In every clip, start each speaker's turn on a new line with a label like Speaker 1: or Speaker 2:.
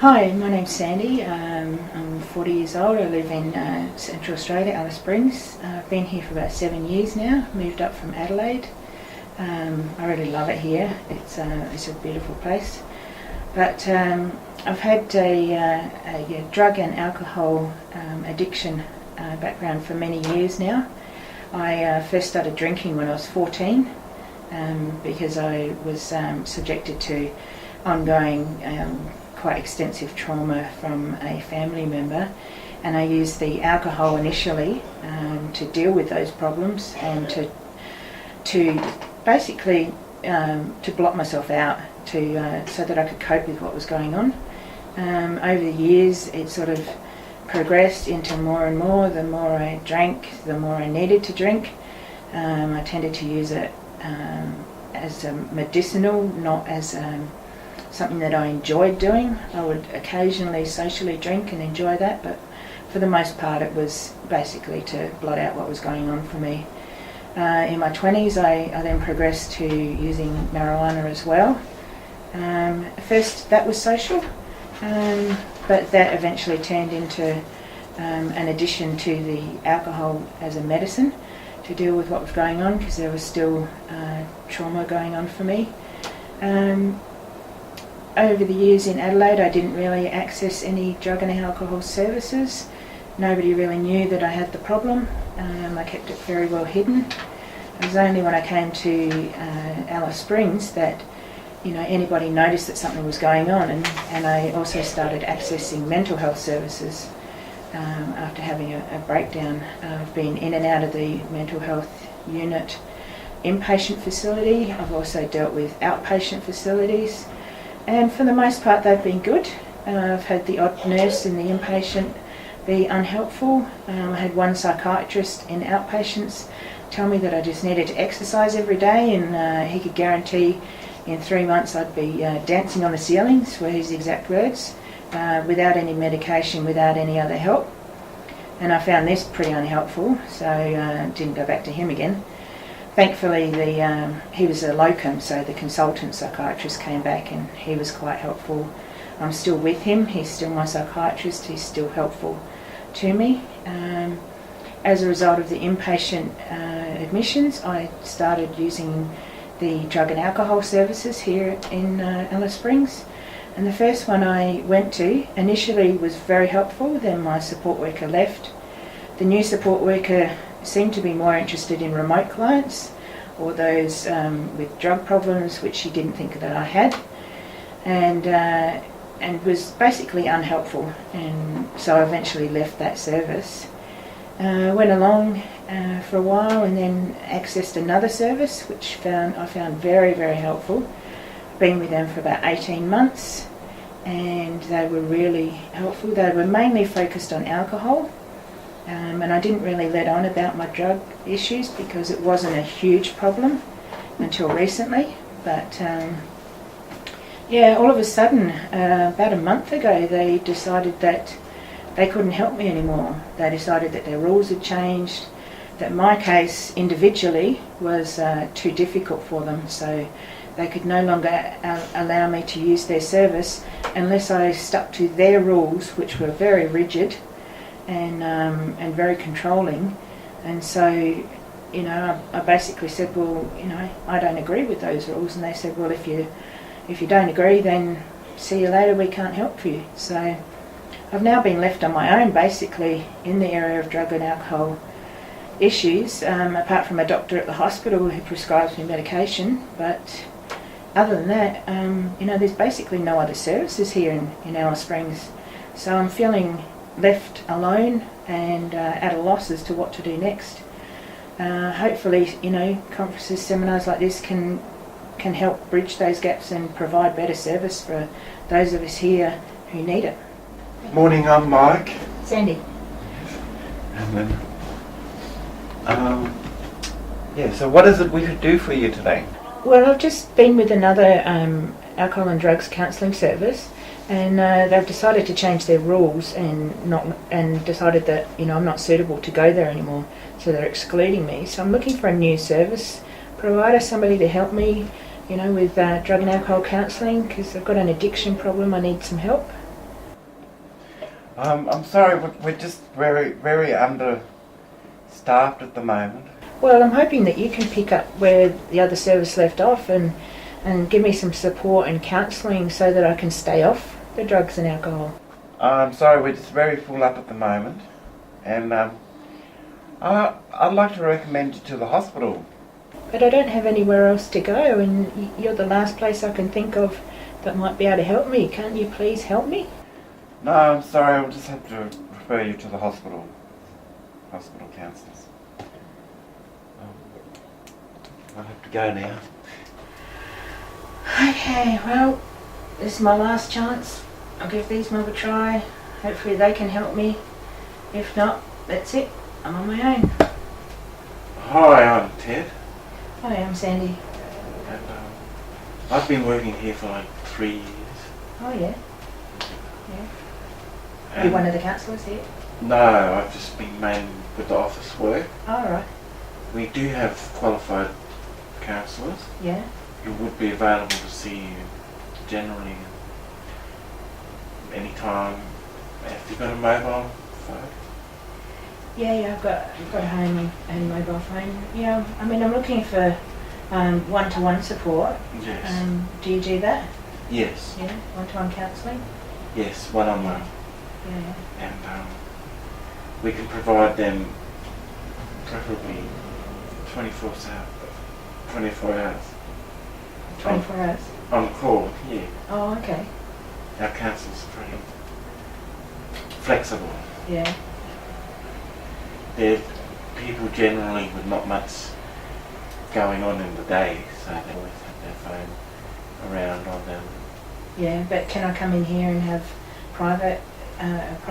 Speaker 1: Hi, my name's Sandy. I'm 40 years old. I live in Central Australia, Alice Springs. I've been here for about 7 years now. Moved up from Adelaide. I really love it here. It's a beautiful place. But I've had a drug and alcohol addiction background for many years now. I first started drinking when I was 14 because I was subjected to ongoing quite extensive trauma from a family member, and I used the alcohol initially to deal with those problems and to basically to block myself out so that I could cope with what was going on. Over the years it sort of progressed into more and more. The more I drank, the more I needed to drink. I tended to use it as medicinal, not as something that I enjoyed doing. I would occasionally socially drink and enjoy that, but for the most part it was basically to blot out what was going on for me. In my 20s I then progressed to using marijuana as well. First that was social, but that eventually turned into an addition to the alcohol as a medicine to deal with what was going on, because there was still trauma going on for me. Over the years in Adelaide I didn't really access any drug and alcohol services. Nobody really knew that I had the problem. I kept it very well hidden. It was only when I came to Alice Springs that anybody noticed that something was going on, and I also started accessing mental health services after having a breakdown. I've been in and out of the mental health unit inpatient facility. I've also dealt with outpatient facilities, and for the most part they've been good. I've had the odd nurse in the inpatient be unhelpful. I had one psychiatrist in outpatients tell me that I just needed to exercise every day, and he could guarantee in 3 months I'd be dancing on the ceilings, were his exact words, without any medication, without any other help. And I found this pretty unhelpful, so didn't go back to him again. Thankfully he was a locum, so the consultant psychiatrist came back and he was quite helpful. I'm still with him, he's still my psychiatrist, he's still helpful to me. As a result of the inpatient admissions, I started using the drug and alcohol services here in Alice Springs. And the first one I went to initially was very helpful. Then my support worker left. The new support worker seemed to be more interested in remote clients or those with drug problems, which she didn't think that I had, and was basically unhelpful. And so I eventually left that service. Went along for a while and then accessed another service which I found very, very helpful. Been with them for about 18 months and they were really helpful. They were mainly focused on alcohol, and I didn't really let on about my drug issues because it wasn't a huge problem until recently. But all of a sudden, about a month ago, they decided that they couldn't help me anymore. They decided that their rules had changed, that my case individually was too difficult for them, so they could no longer allow me to use their service unless I stuck to their rules, which were very rigid and very controlling. And so, I basically said, well, I don't agree with those rules. And they said, well, if you don't agree, then see you later, we can't help you. So I've now been left on my own basically in the area of drug and alcohol issues, apart from a doctor at the hospital who prescribes me medication. But other than that, there's basically no other services here in Alice Springs. So I'm feeling left alone and at a loss as to what to do next. Hopefully, conferences, seminars like this can help bridge those gaps and provide better service for those of us here who need it.
Speaker 2: Morning, I'm Mike.
Speaker 1: Sandy.
Speaker 2: And then, so what is it we could do for you today?
Speaker 1: Well, I've just been with another alcohol and drugs counselling service, and they've decided to change their rules and decided that I'm not suitable to go there anymore, so they're excluding me. So I'm looking for a new service provider, somebody to help me, with drug and alcohol counselling, because I've got an addiction problem. I need some help.
Speaker 2: I'm sorry, we're just very understaffed at the moment.
Speaker 1: Well, I'm hoping that you can pick up where the other service left off and give me some support and counselling so that I can stay off the drugs and alcohol.
Speaker 2: I'm sorry, we're just very full up at the moment. And I'd like to recommend you to the hospital.
Speaker 1: But I don't have anywhere else to go, and you're the last place I can think of that might be able to help me. Can't you please help me?
Speaker 2: No, I'm sorry, I'll just have to refer you to the hospital counsellors. I'll have to go now.
Speaker 1: Okay, well, this is my last chance. I'll give these mob a try. Hopefully they can help me. If not, that's it. I'm on my own.
Speaker 2: Hi, I'm Ted.
Speaker 1: Hi, I'm Sandy.
Speaker 2: And I've been working here for like 3 years.
Speaker 1: Oh, yeah.
Speaker 2: And
Speaker 1: You're one of the counsellors here?
Speaker 2: No, I've just been mainly with the office work.
Speaker 1: Oh, right. We
Speaker 2: do have qualified counsellors.
Speaker 1: Yeah.
Speaker 2: Who would be available to see you generally anytime. Have you got a mobile phone?
Speaker 1: Yeah, I've got a home and mobile phone. Yeah, I mean, I'm looking for one-to-one support.
Speaker 2: Yes.
Speaker 1: Do you do that?
Speaker 2: Yes.
Speaker 1: Yeah, one-to-one counselling?
Speaker 2: Yes, one-on-one.
Speaker 1: Yeah.
Speaker 2: And we can provide them preferably 24 hours.
Speaker 1: 24 hours?
Speaker 2: On call, yeah.
Speaker 1: Oh, okay.
Speaker 2: Our counsellors are pretty flexible.
Speaker 1: Yeah.
Speaker 2: They're people generally with not much going on in the day, so they always have their phone around on them.
Speaker 1: Yeah, but can I come in here and have private,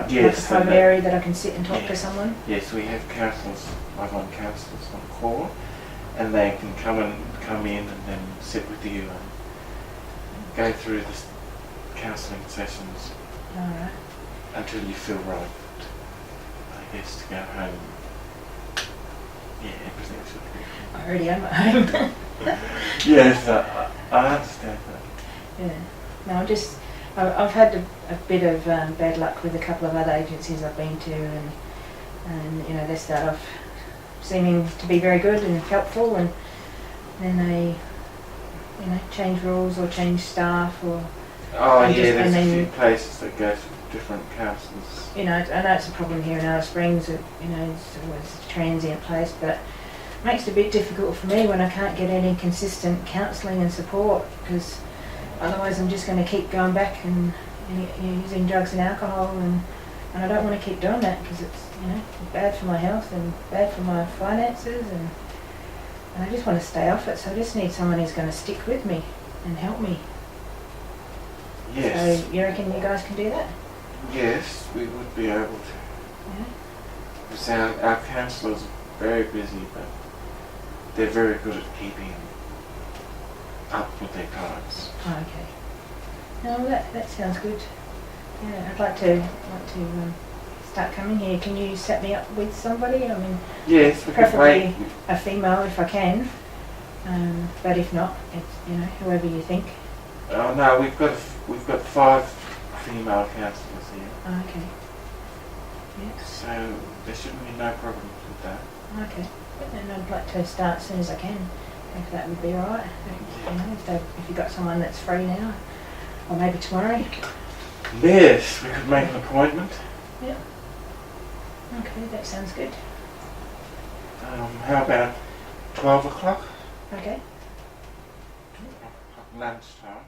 Speaker 2: Yes,
Speaker 1: like a private area that I can sit and talk to someone?
Speaker 2: Yes, we have counsellors, one counsellors on call, and they can come in and then sit with you and go through the counselling sessions.
Speaker 1: All right.
Speaker 2: Until you feel right, I guess, to go home. Yeah, everything should be.
Speaker 1: I already am at home.
Speaker 2: Yes, I understand that.
Speaker 1: Yeah. No, I've had a bit of bad luck with a couple of other agencies I've been to, and you know, they start off seeming to be very good and helpful, and then they, you know, change rules or change staff or.
Speaker 2: Oh yeah, there's a few places that go to different councils.
Speaker 1: You know, I know it's a problem here in Alice Springs. You know, it's always a transient place, but it makes it a bit difficult for me when I can't get any consistent counselling and support, because otherwise I'm just going to keep going back and using drugs and alcohol, and I don't want to keep doing that because it's, you know, bad for my health and bad for my finances, and I just want to stay off it. So I just need someone who's going to stick with me and help me.
Speaker 2: Yes.
Speaker 1: So you reckon you guys can do that?
Speaker 2: Yes, we would be able to.
Speaker 1: Yeah.
Speaker 2: Because our counsellors are very busy, but they're very good at keeping up with their clients.
Speaker 1: Oh, okay. No, that sounds good. Yeah, I'd like to start coming here. Can you set me up with somebody? I mean,
Speaker 2: yes, we
Speaker 1: preferably a female if I can. But if not, it's, you know, whoever you think.
Speaker 2: Oh no, we've got 5 female counsellors here.
Speaker 1: Oh, okay. Yeah.
Speaker 2: So there shouldn't be no problems with that.
Speaker 1: Okay. And I'd like to start as soon as I can, if that would be alright. You know, if you've got someone that's free now, or maybe tomorrow.
Speaker 2: Yes, we could make an appointment.
Speaker 1: Yeah. Okay, that sounds good.
Speaker 2: How about 12 o'clock?
Speaker 1: Okay.
Speaker 2: Lunchtime.